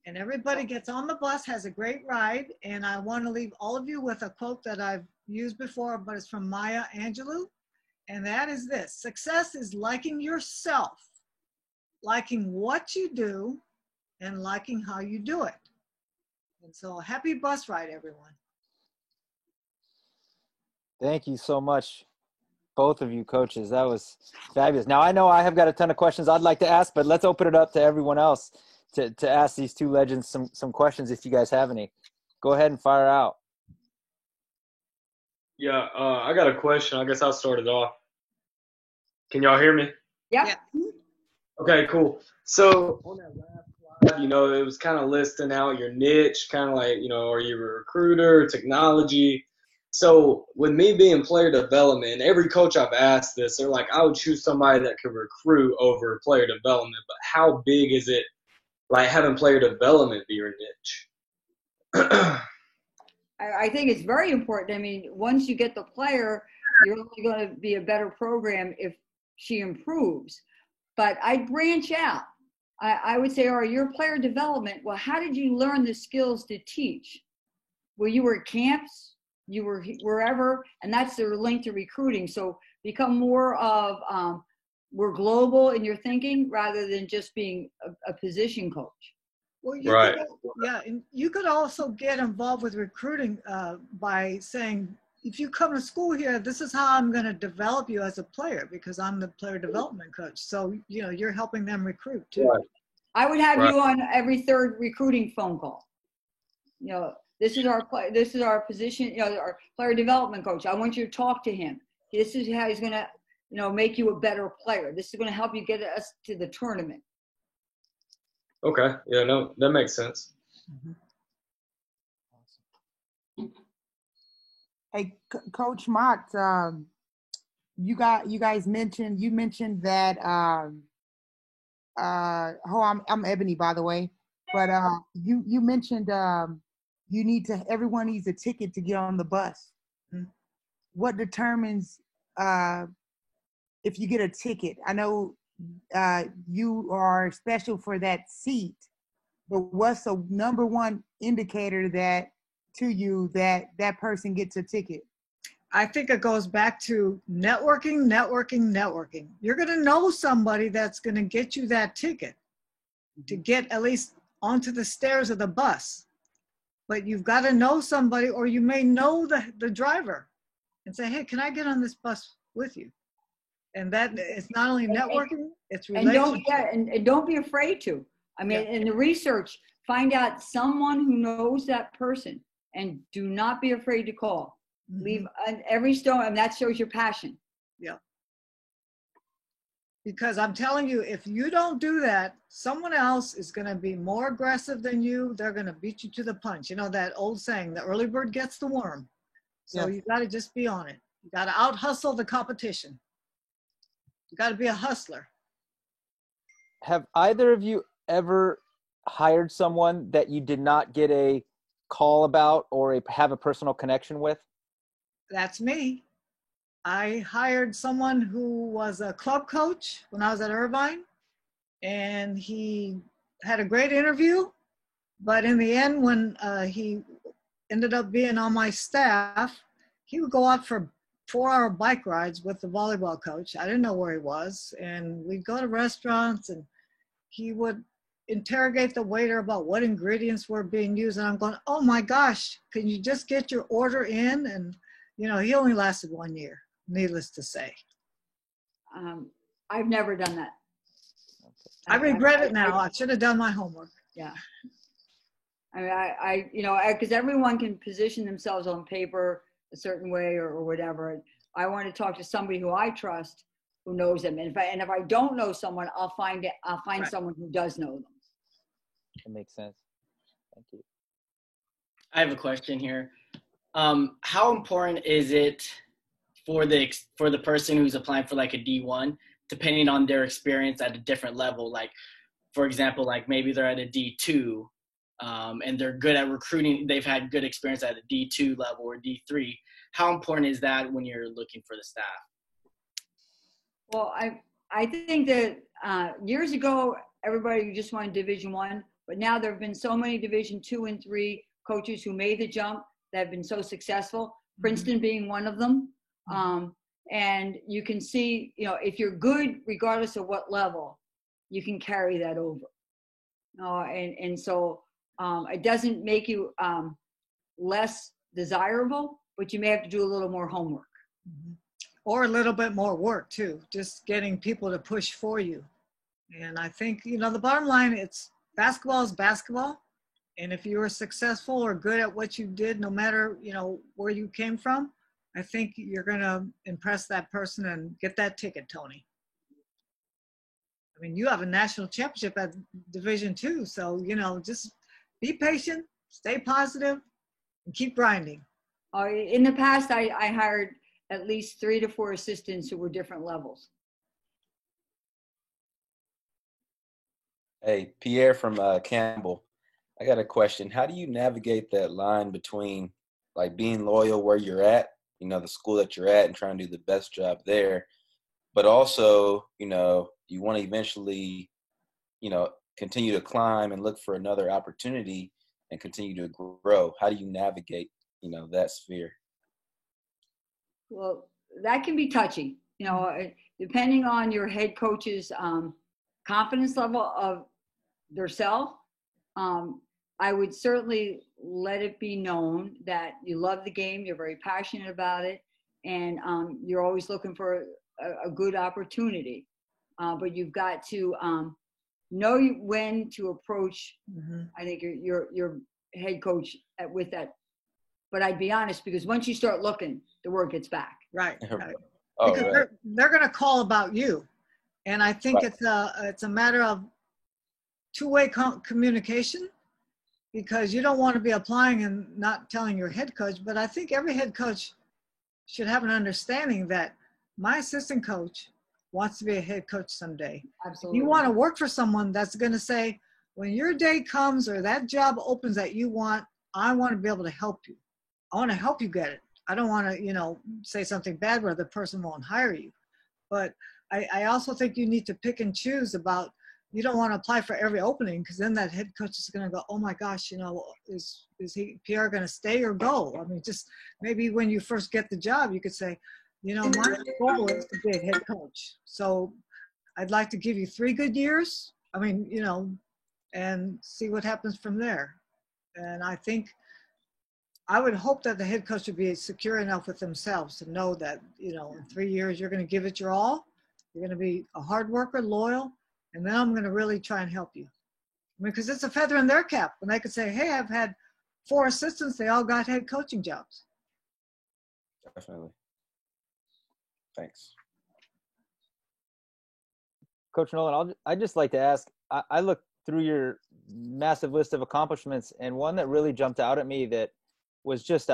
And everybody gets on the bus, has a great ride. And I want to leave all of you with a quote that I've used before, but it's from Maya Angelou. And that is this: success is liking yourself, liking what you do, and liking how you do it. And so happy bus ride, everyone. Thank you so much, both of you coaches. That was fabulous. Now, I know I have got a ton of questions I'd like to ask, but let's open it up to everyone else to ask these two legends some questions if you guys have any. Go ahead and fire out. Yeah, I got a question. I guess I'll start it off. Can y'all hear me? Yeah. Okay, cool. So on that last slide, it was kind of listing out your niche, kind of like, are you a recruiter, technology? So with me being player development, every coach I've asked this, they're like, I would choose somebody that could recruit over player development. But how big is it, like having player development be your niche? I think it's very important. I mean, once you get the player, you're only going to be a better program if she improves. But I'd branch out. I would say, all right, your player development, well, how did you learn the skills to teach? Well, you were at camps, you were wherever, and that's the link to recruiting. So become more of, we're global in your thinking rather than just being a position coach. Well, Right. And you could also get involved with recruiting by saying, if you come to school here, this is how I'm going to develop you as a player because I'm the player development coach. So, you're helping them recruit too. Right. I would have you on every third recruiting phone call. This is our position, our player development coach. I want you to talk to him. This is how he's going to, make you a better player. This is going to help you get us to the tournament. Okay. Yeah, no, that makes sense. Mm-hmm. Hey, Coach Mott, you guys mentioned that I'm Ebony, by the way, but you mentioned everyone needs a ticket to get on the bus. Mm-hmm. What determines if you get a ticket? I know you are special for that seat, but what's the number one indicator that person gets a ticket? I think it goes back to networking. You're going to know somebody that's going to get you that ticket to get at least onto the stairs of the bus. But you've got to know somebody, or you may know the driver and say, hey, can I get on this bus with you? And that it's not only networking, it's relationship. And don't be afraid to. I mean, in the research, find out someone who knows that person and do not be afraid to call. Mm-hmm. Leave every stone, and that shows your passion. Yeah. Because I'm telling you, if you don't do that, someone else is going to be more aggressive than you. They're going to beat you to the punch. That old saying, the early bird gets the worm. So you got to just be on it. You got to out hustle the competition. You got to be a hustler. Have either of you ever hired someone that you did not get a call about or have a personal connection with? That's me. I hired someone who was a club coach when I was at Irvine, and he had a great interview. But in the end, when he ended up being on my staff, he would go out for 4-hour bike rides with the volleyball coach. I didn't know where he was. And we'd go to restaurants and he would interrogate the waiter about what ingredients were being used. And I'm going, oh my gosh, can you just get your order in? And, you know, he only lasted 1 year, needless to say. I've never done that. I regret it now. I should have done my homework. Yeah. I mean, you know, because everyone can position themselves on paper a certain way or whatever. I want to talk to somebody who I trust, who knows them. And if I don't know someone, I'll find Right. someone who does know them. That makes sense. Thank you. I have a question here. How important is it for the person who's applying for like a D1, depending on their experience at a different level? Like, for example, like maybe they're at a D2 and they're good at recruiting. They've had good experience at a D2 level or D3. How important is that when you're looking for the staff? Well, I think that years ago, everybody just wanted Division I, but now there have been so many Division II and III coaches who made the jump that have been so successful, Princeton being one of them. And you can see, you know, if you're good, regardless of what level, you can carry that over. And so it doesn't make you less desirable, but you may have to do a little more homework. Or a little bit more work too, just getting people to push for you. And I think, you know, the bottom line, it's basketball is basketball. And if you were successful or good at what you did, no matter, you know, where you came from, I think you're going to impress that person and get that ticket, Tony. I mean, you have a national championship at Division II. So, you know, just be patient, stay positive, and keep grinding. In the past, I hired at least 3 to 4 assistants who were different levels. Hey, Pierre from Campbell. I got a question. How do you navigate that line between like being loyal where you're at, you know, the school that you're at and trying to do the best job there, but also, you know, you want to eventually, you know, continue to climb and look for another opportunity and continue to grow? How do you navigate, you know, that sphere? Well, that can be touchy, you know, depending on your head coach's confidence level of their self. I would certainly let it be known that you love the game, you're very passionate about it, and you're always looking for a good opportunity. But you've got to know when to approach, I think, your head coach with that. But I'd be honest, because once you start looking, the word gets back. Right. Oh, Because right. they're going to call about you. And I think Right. it's a matter of two-way communication, because you don't want to be applying and not telling your head coach. But I think every head coach should have an understanding that my assistant coach wants to be a head coach someday. Absolutely. You want to work for someone that's going to say, when your day comes or that job opens that you want, I want to be able to help you. I want to help you get it. I don't want to, you know, say something bad where the person won't hire you. But I also think you need to pick and choose about, you don't want to apply for every opening, because then that head coach is going to go, oh my gosh, you know, is Pierre going to stay or go? I mean, just maybe when you first get the job, you could say, you know, my goal is to be a head coach. So I'd like to give you 3 good years. I mean, you know, and see what happens from there. And I think, I would hope that the head coach would be secure enough with themselves to know that, you know, in 3 years, you're going to give it your all. You're going to be a hard worker, loyal, and then I'm going to really try and help you. I mean, because it's a feather in their cap when they could say, hey, I've had 4 assistants. They all got head coaching jobs. Definitely. Thanks. Coach Nolan, I'd just like to ask, I looked through your massive list of accomplishments, and one that really jumped out at me that was just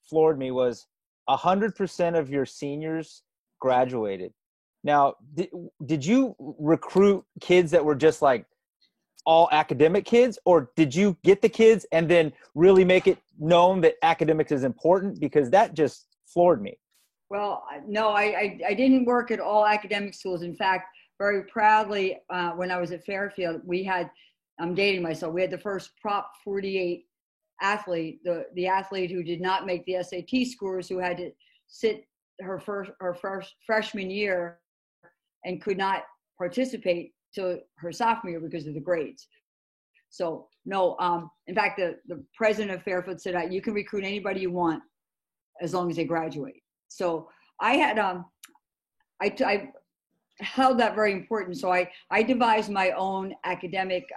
floored me was 100% of your seniors graduated. Now, did you recruit kids that were just like all academic kids, or did you get the kids and then really make it known that academics is important? Because that just floored me. Well, no, I didn't work at all academic schools. In fact, very proudly, when I was at Fairfield, we had, I'm dating myself, we had the first Prop 48 athlete, the athlete who did not make the SAT scores, who had to sit her first freshman year and could not participate till her sophomore year because of the grades. So no, in fact, the president of Fairfield said, you can recruit anybody you want as long as they graduate. So I had, I held that very important. So I devised my own academic,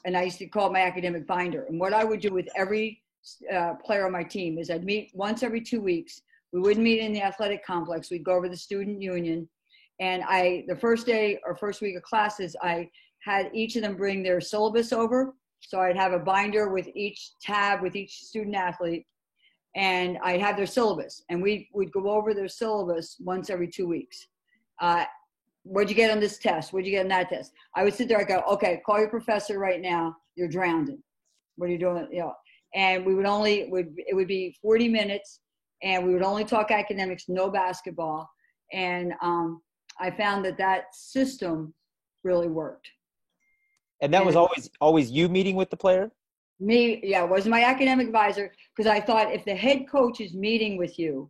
and I used to call it my academic binder. And what I would do with every player on my team is I'd meet once every 2 weeks. We wouldn't meet in the athletic complex. We'd go over the student union. And the first day or first week of classes, I had each of them bring their syllabus over. So I'd have a binder with each tab with each student athlete, and I'd have their syllabus. And we'd go over their syllabus once every 2 weeks. What'd you get on this test? What'd you get on that test? I would sit there, I go, okay, call your professor right now. You're drowning. What are you doing? You know, and it would be 40 minutes, and we would only talk academics, no basketball. And I found that system really worked. And that was always you meeting with the player? Me, yeah, it was my academic advisor, because I thought if the head coach is meeting with you,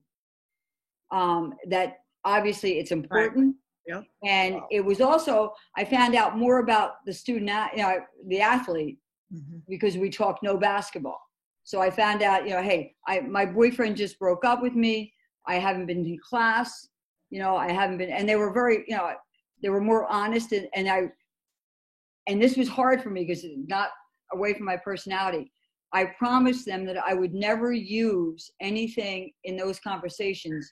that obviously it's important. Right. Yep. And it was also, I found out more about the student, the athlete, because we talked no basketball. So I found out, hey, my boyfriend just broke up with me. I haven't been in class. I haven't been, and they were very, they were more honest, and this was hard for me because it's not away from my personality. I promised them that I would never use anything in those conversations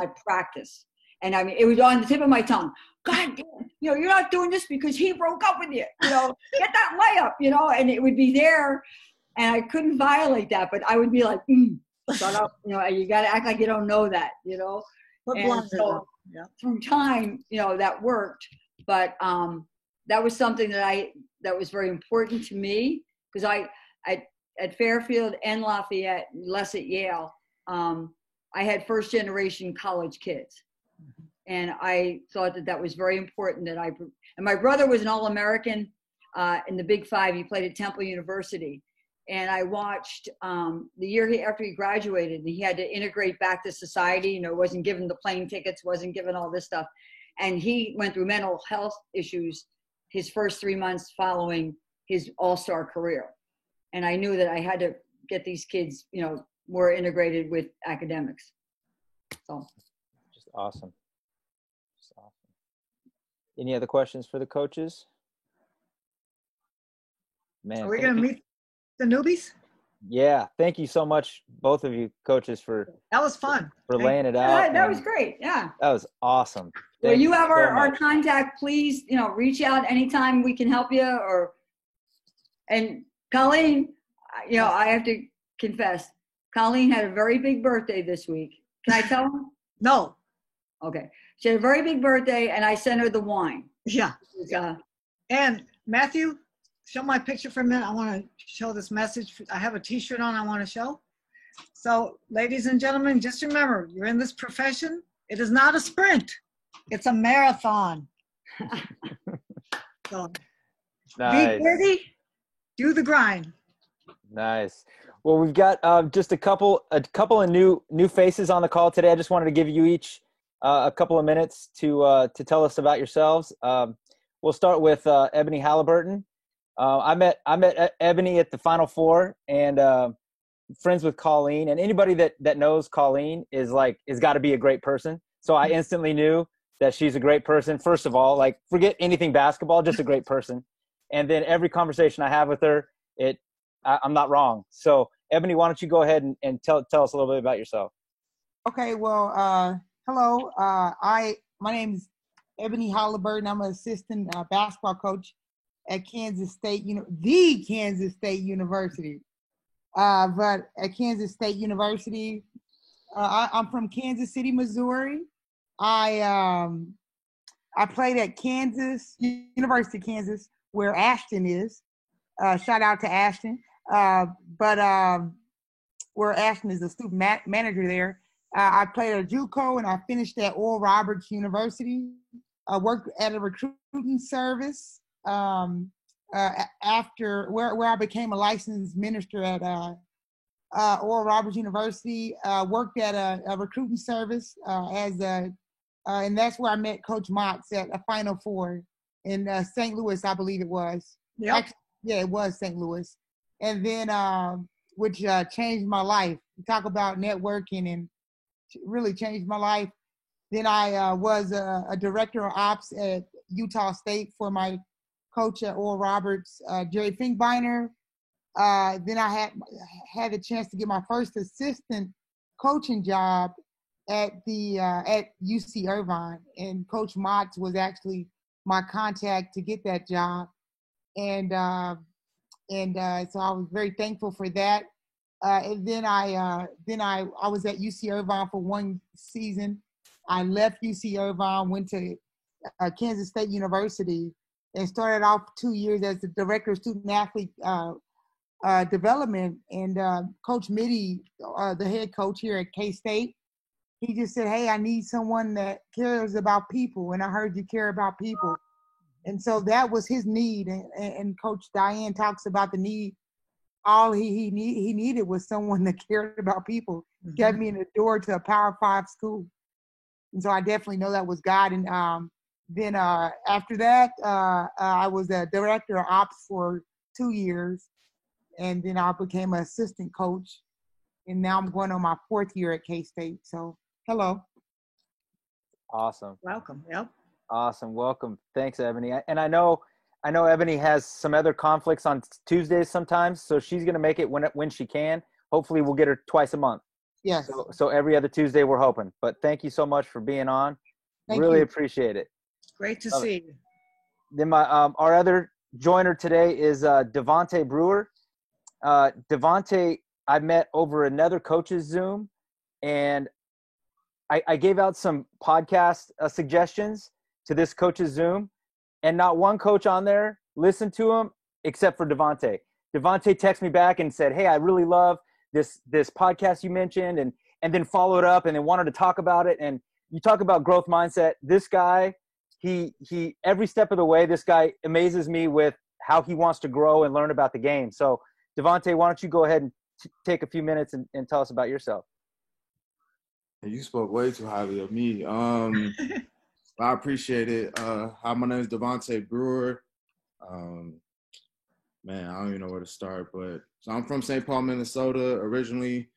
at practice. And I mean, it was on the tip of my tongue. God damn, you're not doing this because he broke up with you. Get that layup, and it would be there, and I couldn't violate that, but I would be like, shut up, you got to act like you don't know that, And so through time, that worked, but that was something that was very important to me, because at Fairfield and Lafayette, less at Yale, I had first generation college kids. And I thought that was very important and my brother was an All-American in the Big Five. He played at Temple University. And I watched the year after he graduated, and he had to integrate back to society, wasn't given the plane tickets, wasn't given all this stuff. And he went through mental health issues his first 3 months following his all-star career. And I knew that I had to get these kids, more integrated with academics. So. Just awesome. Any other questions for the coaches? Man, are we going to meet the newbies? Yeah. Thank you so much, both of you coaches, that was fun. For laying it out. That was great. Yeah. That was awesome. Well, you have our contact. Please, reach out anytime we can help you. And Colleen, I have to confess, Colleen had a very big birthday this week. Can I tell her? No. Okay. She had a very big birthday, and I sent her the wine. Yeah. And Matthew, show my picture for a minute. I want to show this message. I have a T-shirt on I want to show. So, ladies and gentlemen, just remember, you're in this profession. It is not a sprint. It's a marathon. So, nice. Be ready. Do the grind. Nice. Well, we've got just a couple of new faces on the call today. I just wanted to give you each a couple of minutes to tell us about yourselves. We'll start with Ebony Halliburton. I met Ebony at the Final Four, and friends with Colleen. And anybody that knows Colleen is got to be a great person. So I instantly knew that she's a great person. First of all, forget anything basketball, just a great person. And then every conversation I have with her, I'm not wrong. So Ebony, why don't you go ahead and tell us a little bit about yourself? Okay, well, hello. My name is Ebony Halliburton. I'm an assistant basketball coach at Kansas State, the Kansas State University. But at Kansas State University, I'm from Kansas City, Missouri. I played at University of Kansas, where Ashton is. Shout out to Ashton. But where Ashton is the student manager there. I played at JUCO, and I finished at Oral Roberts University. I worked at a recruiting service after where I became a licensed minister at Oral Roberts University. Worked at a recruiting service and that's where I met Coach Motts at a Final Four in St. Louis, I believe it was. Yep. Actually, yeah, it was St. Louis. And then, which changed my life. Talk about networking and really changed my life. Then I was a director of ops at Utah State for my coach at Oral Roberts, Jerry Finkbeiner. Then I had the chance to get my first assistant coaching job at UC Irvine, and Coach Motts was actually my contact to get that job, and so I was very thankful for that. And then I was at UC Irvine for one season. I left UC Irvine, went to Kansas State University, and started off 2 years as the director of student athlete development. And Coach Mitty, the head coach here at K-State, he just said, "Hey, I need someone that cares about people, and I heard you care about people." And so that was his need. And Coach Diane talks about the need. All he needed was someone that cared about people. Mhm. Got me in the door to a Power 5 school. And so I definitely know that was God. And then after that, I was a director of ops for 2 years. And then I became an assistant coach. And now I'm going on my 4th year at K-State. So, hello. Awesome. Welcome. Yep. Awesome. Welcome. Thanks, Ebony. And I know Ebony has some other conflicts on Tuesdays sometimes, so she's going to make it when she can. Hopefully we'll get her twice a month. Yes. So every other Tuesday we're hoping. But thank you so much for being on. Thank Really you. appreciate it. Great to Love see you. Then our other joiner today is Devontae Brewer. Devontae, I met over another coach's Zoom, and I gave out some podcast suggestions to this coach's Zoom, and not one coach on there listened to him except for Devontae. Devontae texted me back and said, "Hey, I really love this podcast you mentioned," and then followed up and then wanted to talk about it. And you talk about growth mindset. This guy, he every step of the way, this guy amazes me with how he wants to grow and learn about the game. So Devontae, why don't you go ahead and take a few minutes and tell us about yourself? You spoke way too highly of me. I appreciate it. Hi, my name is Devontae Brewer. Man, I don't even know where to start, but so I'm from St. Paul, Minnesota originally.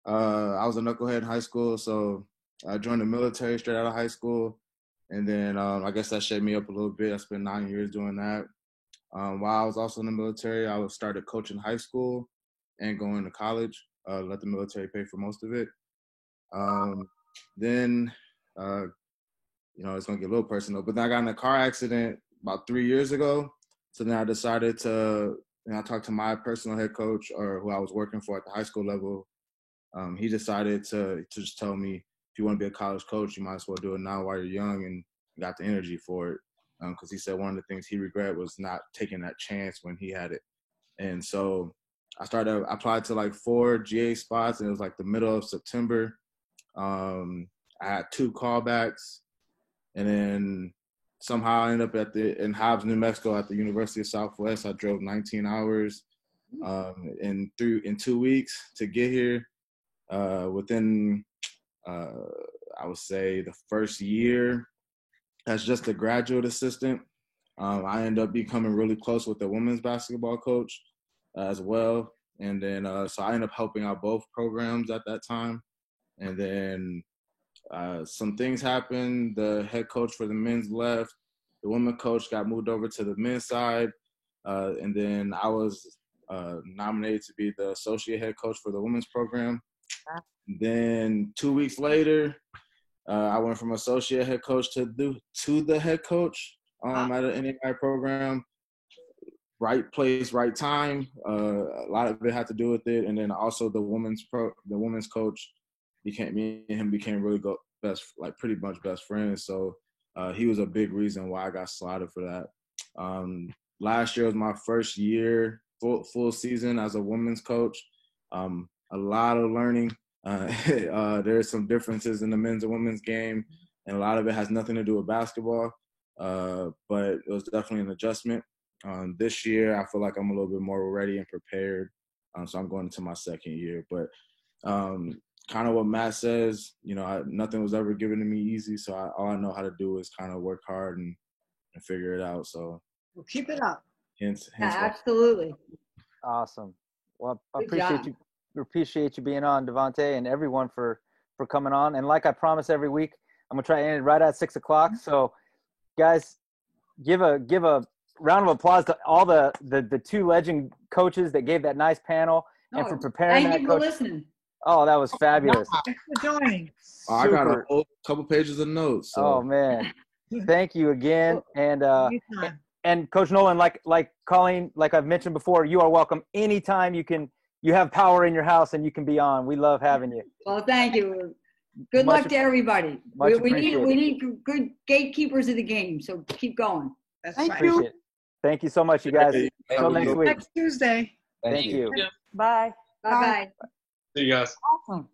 I was a knucklehead in high school, so I joined the military straight out of high school. And then I guess that shaped me up a little bit. I spent 9 years doing that. While I was also in the military, I started coaching high school and going to college. Let the military pay for most of it. Then, it's going to get a little personal, but then I got in a car accident about 3 years ago. So then I decided to, I talked to my personal head coach, or who I was working for at the high school level. He decided to just tell me, if you want to be a college coach, you might as well do it now while you're young and got the energy for it. Because he said one of the things he regretted was not taking that chance when he had it. And so I applied to like 4 GA spots, and it was like the middle of September. I had 2 callbacks, and then somehow I ended up in Hobbs, New Mexico at the University of Southwest. I drove 19 hours in 2 weeks to get here. Within, I would say, the first year as just a graduate assistant, I ended up becoming really close with the women's basketball coach as well. And then, so I ended up helping out both programs at that time. And then some things happened. The head coach for the men's left. The women coach got moved over to the men's side. And then I was nominated to be the associate head coach for the women's program. Then 2 weeks later, I went from associate head coach to the head coach at an NAI program. Right place, right time. A lot of it had to do with it. And then also the women's coach me and him became really pretty much best friends. So he was a big reason why I got slotted for that. Last year was my first year, full season as a women's coach. A lot of learning. There's some differences in the men's and women's game, and a lot of it has nothing to do with basketball. But it was definitely an adjustment. This year, I feel like I'm a little bit more ready and prepared So I'm going into my second year. But kind of what Matt says, you know, nothing was ever given to me easy. So all I know how to do is kind of work hard and figure it out. So Well, keep it up. hence Absolutely. Awesome. Well, I Good job. appreciate you being on, Devontae, and everyone for coming on. And like I promise every week, I'm gonna try to end it right at 6 o'clock. So, guys, give a round of applause to all the two legend coaches that gave that nice panel and for preparing that. Thank you for listening. Oh, that was fabulous. Thanks for joining. I got a whole couple pages of notes. So. Oh man, thank you again. And Anytime. and Coach Nolan, like Colleen, like I've mentioned before, you are welcome anytime. You have power in your house and you can be on. We love having you. Well, thank you. Good Much luck to everybody. much We appreciated. need good gatekeepers of the game. So keep going. That's Thank right. you. Appreciate it. Thank you so much, you guys. Until next week. Next Tuesday. Thank you. Bye. Bye bye. See you guys. Awesome.